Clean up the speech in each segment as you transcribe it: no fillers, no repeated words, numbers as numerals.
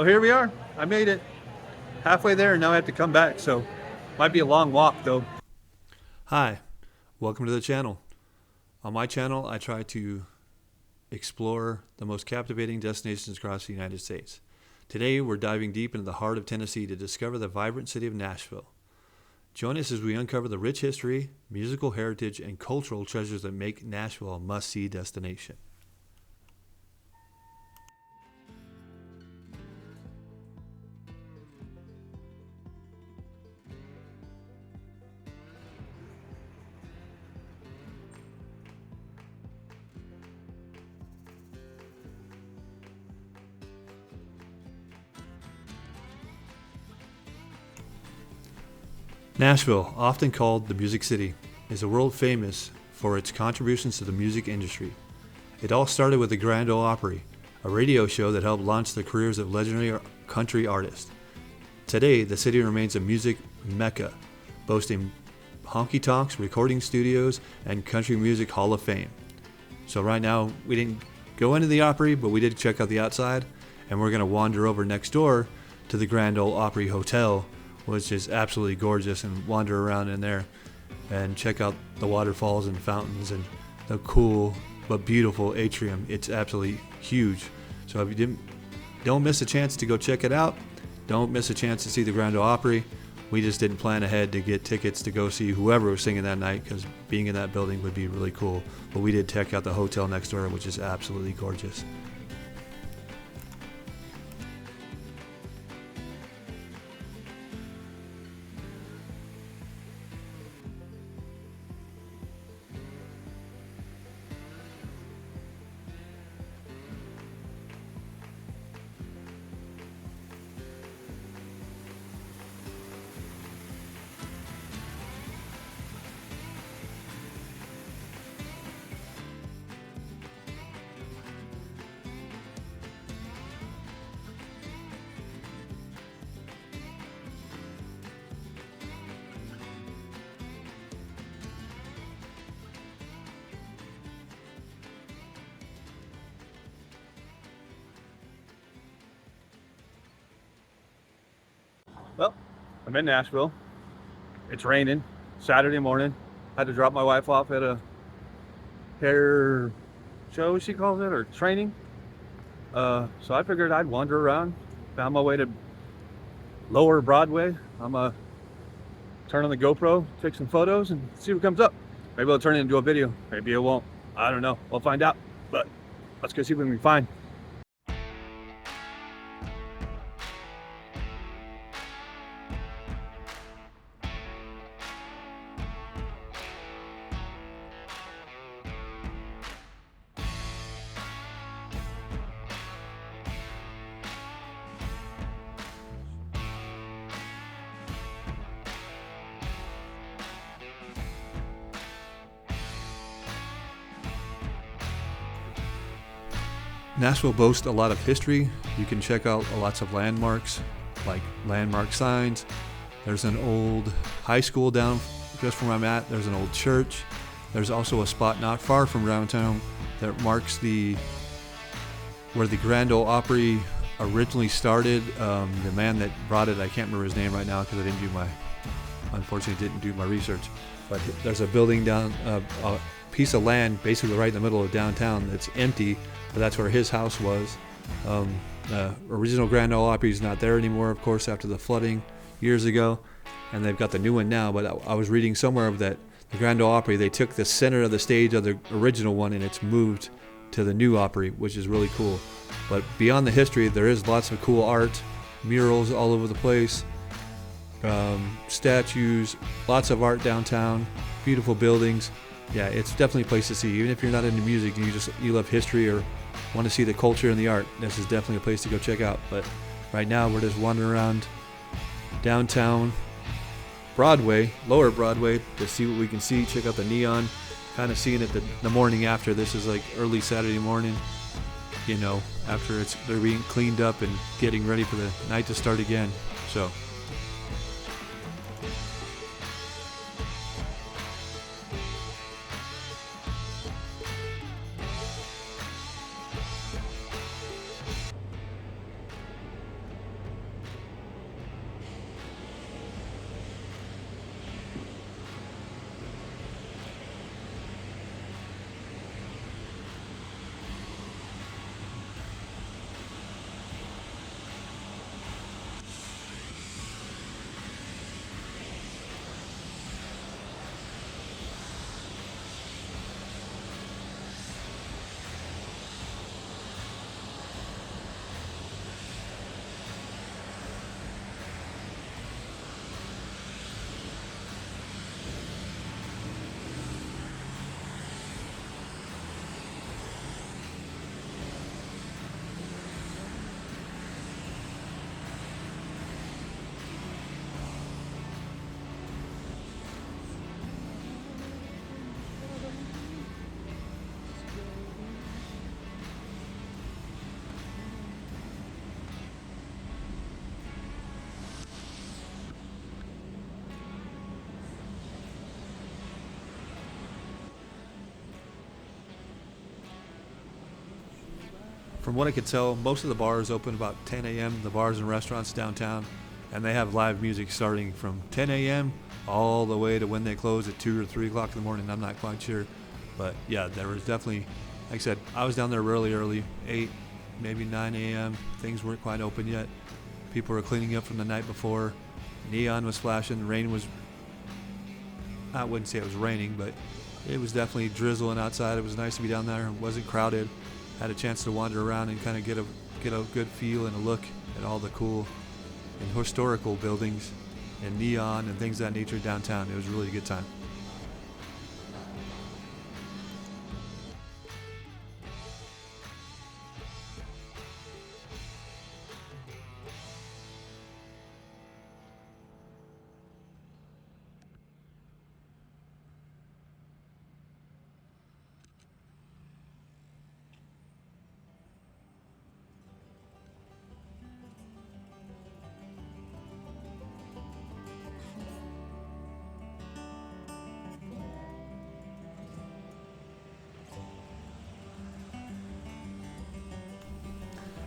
Well, here we are. I made it halfway there, and now I have to come back. So, might be a long walk, though. Hi, welcome to the channel. On my channel, I try to explore the most captivating destinations across the United States. Today, we're diving deep into the heart of Tennessee to discover the vibrant city of Nashville. Join us as we uncover the rich history, musical heritage, and cultural treasures that make Nashville a must-see destination. Nashville, often called the Music City, is a world famous for its contributions to the music industry. It all started with the Grand Ole Opry, a radio show that helped launch the careers of legendary country artists. Today, the city remains a music mecca, boasting honky-tonks, recording studios, and country music hall of fame. So right now, we didn't go into the Opry, but we did check out the outside, and we're going to wander over next door to the Grand Ole Opry Hotel, which is absolutely gorgeous, and wander around in there and check out the waterfalls and fountains and the cool but beautiful atrium. It's absolutely huge. So if you don't miss a chance to go check it out. Don't miss a chance to see the Grand Ole Opry. We just didn't plan ahead to get tickets to go see whoever was singing that night, because being in that building would be really cool. But we did check out the hotel next door, which is absolutely gorgeous. Well, I'm in Nashville. It's raining. Saturday morning. Had to drop my wife off at a hair show, she calls it, or training. So I figured I'd wander around. Found my way to Lower Broadway. I'm gonna turn on the GoPro, take some photos, and see what comes up. Maybe it'll turn it into a video. Maybe it won't. I don't know. We'll find out. But let's go see what we can find. Nashville boasts a lot of history. You can check out lots of landmarks, like landmark signs. There's an old high school down just from where I'm at. There's an old church. There's also a spot not far from downtown that marks where the Grand Ole Opry originally started. The man that brought it, I can't remember his name right now because unfortunately didn't do my research. But there's a building down, a piece of land basically right in the middle of downtown that's empty. But that's where his house was. The original Grand Ole Opry is not there anymore, of course, after the flooding years ago, and they've got the new one now. But I was reading somewhere that the Grand Ole Opry, they took the center of the stage of the original one and it's moved to the new Opry, which is really cool. But beyond the history, there is lots of cool art, murals all over the place, statues, lots of art downtown, beautiful buildings. Yeah, it's definitely a place to see. Even if you're not into music and you love history or want to see the culture and the art, this is definitely a place to go check out. But right now we're just wandering around downtown Broadway, Lower Broadway, to see what we can see. Check out the neon. Kind of seeing it the morning after. This is like early Saturday morning, after they're being cleaned up and getting ready for the night to start again. So From what I could tell, most of the bars open about 10 a.m., the bars and restaurants downtown, and they have live music starting from 10 a.m. all the way to when they close at 2 or 3 o'clock in the morning. I'm not quite sure. But yeah, there was definitely, like I said, I was down there really early, 8, maybe 9 a.m. Things weren't quite open yet. People were cleaning up from the night before. Neon was flashing. Rain was, I wouldn't say it was raining, but it was definitely drizzling outside. It was nice to be down there. It wasn't crowded. Had a chance to wander around and kind of get a good feel and a look at all the cool and historical buildings and neon and things of that nature downtown. It was a really good time.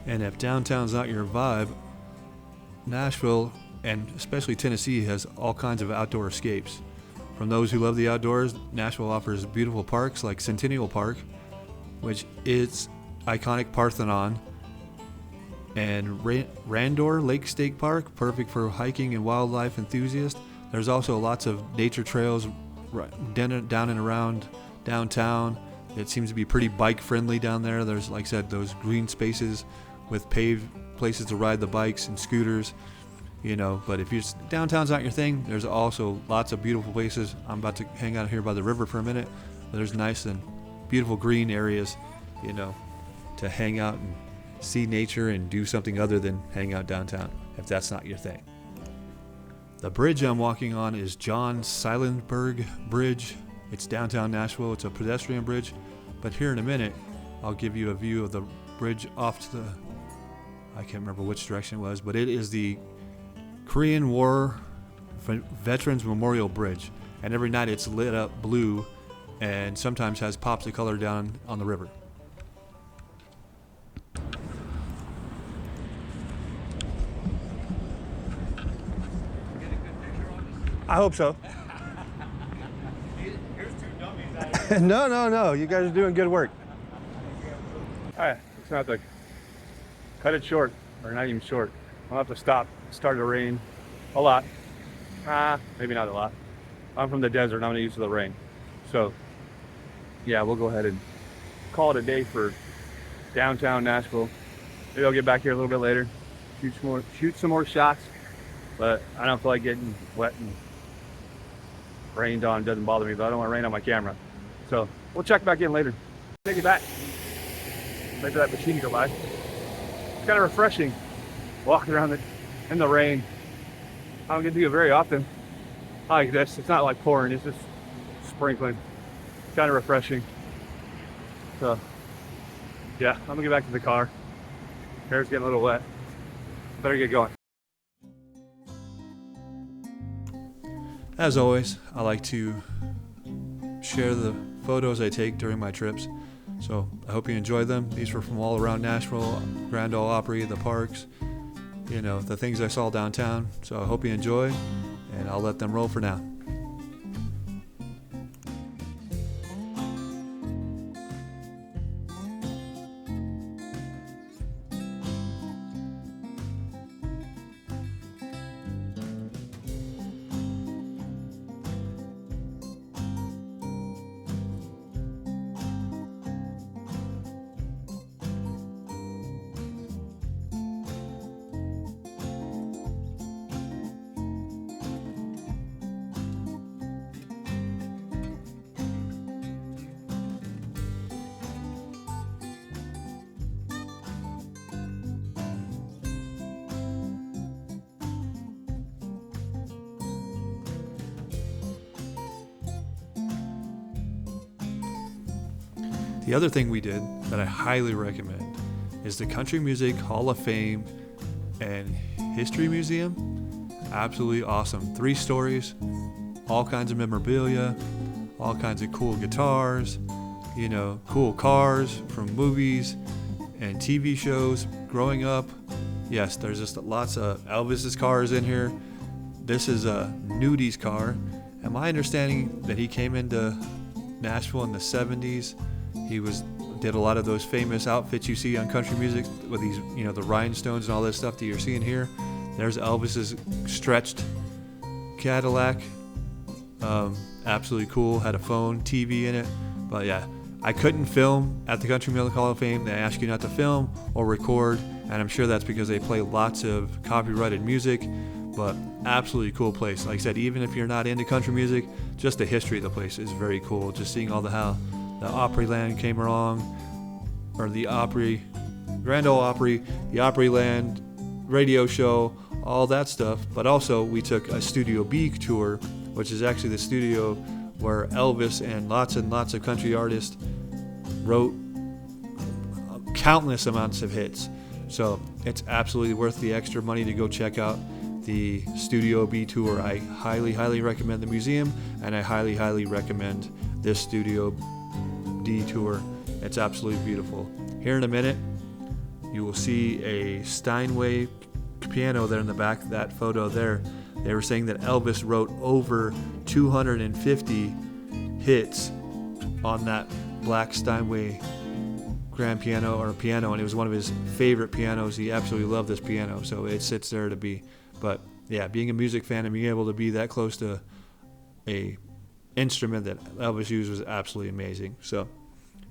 And if downtown's not your vibe, Nashville, and especially Tennessee, has all kinds of outdoor escapes. From those who love the outdoors, Nashville offers beautiful parks like Centennial Park, which is iconic Parthenon, and Randor Lake State Park, perfect for hiking and wildlife enthusiasts. There's also lots of nature trails down and around downtown. It seems to be pretty bike friendly down there. There's, like I said, those green spaces with paved places to ride the bikes and scooters, but if downtown's not your thing, there's also lots of beautiful places. I'm about to hang out here by the river for a minute. There's nice and beautiful green areas, to hang out and see nature and do something other than hang out downtown, if that's not your thing. The bridge I'm walking on is John Seilenberg Bridge. It's downtown Nashville. It's a pedestrian bridge, but here in a minute, I'll give you a view of the bridge off to the, I can't remember which direction it was, but it is the Korean War Veterans Memorial Bridge. And every night it's lit up blue and sometimes has pops of color down on the river. I hope so. Here's two dummies out here. No. You guys are doing good work. All right, it's not to cut it short, or not even short. I'll have to stop. It started to rain a lot. Maybe not a lot. I'm from the desert and I'm not used to the rain. So, yeah, we'll go ahead and call it a day for downtown Nashville. Maybe I'll get back here a little bit later, shoot some more shots. But I don't feel like getting wet and rained on. It doesn't bother me, but I don't want rain on my camera. So we'll check back in later. Take it back. Maybe that machine go by. It's kind of refreshing walking around in the rain. I don't get to do it very often. I like this. It's not like pouring, it's just sprinkling. It's kind of refreshing. So yeah, I'm gonna get back to the car. Hair's getting a little wet. Better get going. As always, I like to share the photos I take during my trips. So I hope you enjoyed them. These were from all around Nashville, Grand Ole Opry, the parks, the things I saw downtown. So I hope you enjoy, and I'll let them roll for now. The other thing we did that I highly recommend is the Country Music Hall of Fame and History Museum. Absolutely awesome. 3 stories, all kinds of memorabilia, all kinds of cool guitars, cool cars from movies, and TV shows growing up. Yes, there's just lots of Elvis's cars in here. This is a Nudie's car. And my understanding that he came into Nashville in the 70s. He did a lot of those famous outfits you see on country music with these, the rhinestones and all this stuff that you're seeing here. There's Elvis's stretched Cadillac. Absolutely cool. Had a phone, TV in it. But yeah, I couldn't film at the Country Music Hall of Fame. They ask you not to film or record, and I'm sure that's because they play lots of copyrighted music. But absolutely cool place. Like I said, even if you're not into country music, just the history of the place is very cool. Just seeing how the Opryland came along, or the Grand Ole Opry, the Opryland radio show, all that stuff. But also we took a Studio B tour, which is actually the studio where Elvis and lots of country artists wrote countless amounts of hits. So it's absolutely worth the extra money to go check out the Studio B tour. I highly recommend the museum, and I highly recommend this Studio D tour. It's absolutely beautiful. Here in a minute, you will see a Steinway piano there in the back. That photo there, they were saying that Elvis wrote over 250 hits on that black Steinway grand piano, and it was one of his favorite pianos. He absolutely loved this piano, so it sits there to be. But yeah, being a music fan and being able to be that close to a instrument that Elvis used was absolutely amazing. So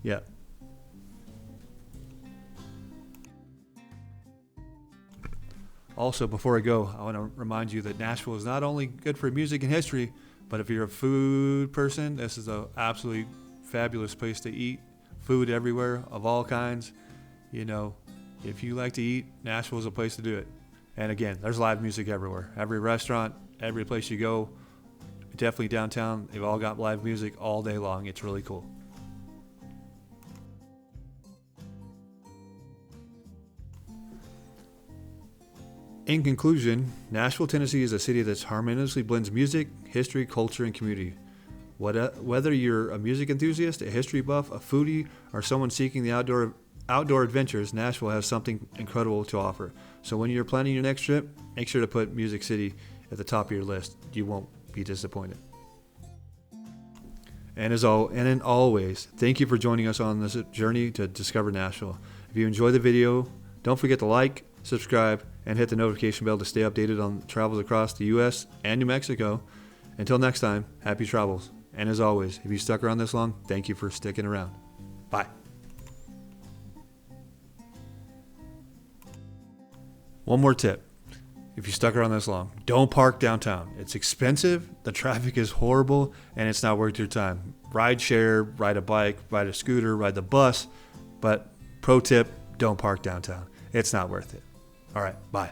yeah. Also, before I go, I want to remind you that Nashville is not only good for music and history, but if you're a food person, this is an absolutely fabulous place to eat. Food everywhere of all kinds. If you like to eat, Nashville is a place to do it. And again, there's live music everywhere. Every restaurant, every place you go, definitely downtown, they've all got live music all day long. It's really cool. In conclusion, Nashville, Tennessee is a city that harmoniously blends music, history, culture, and community. Whether you're a music enthusiast, a history buff, a foodie, or someone seeking the outdoor adventures, Nashville has something incredible to offer. So when you're planning your next trip, make sure to put Music City at the top of your list. You won't be disappointed. And always, thank you for joining us on this journey to discover Nashville. If you enjoy the video, don't forget to like, subscribe, and hit the notification bell to stay updated on travels across the U.S. and New Mexico. Until next time, happy travels. And as always, if you stuck around this long, thank you for sticking around. Bye. One more tip. If you stuck around this long, don't park downtown. It's expensive, the traffic is horrible, and it's not worth your time. Ride share, ride a bike, ride a scooter, ride the bus. But pro tip, don't park downtown. It's not worth it. All right, bye.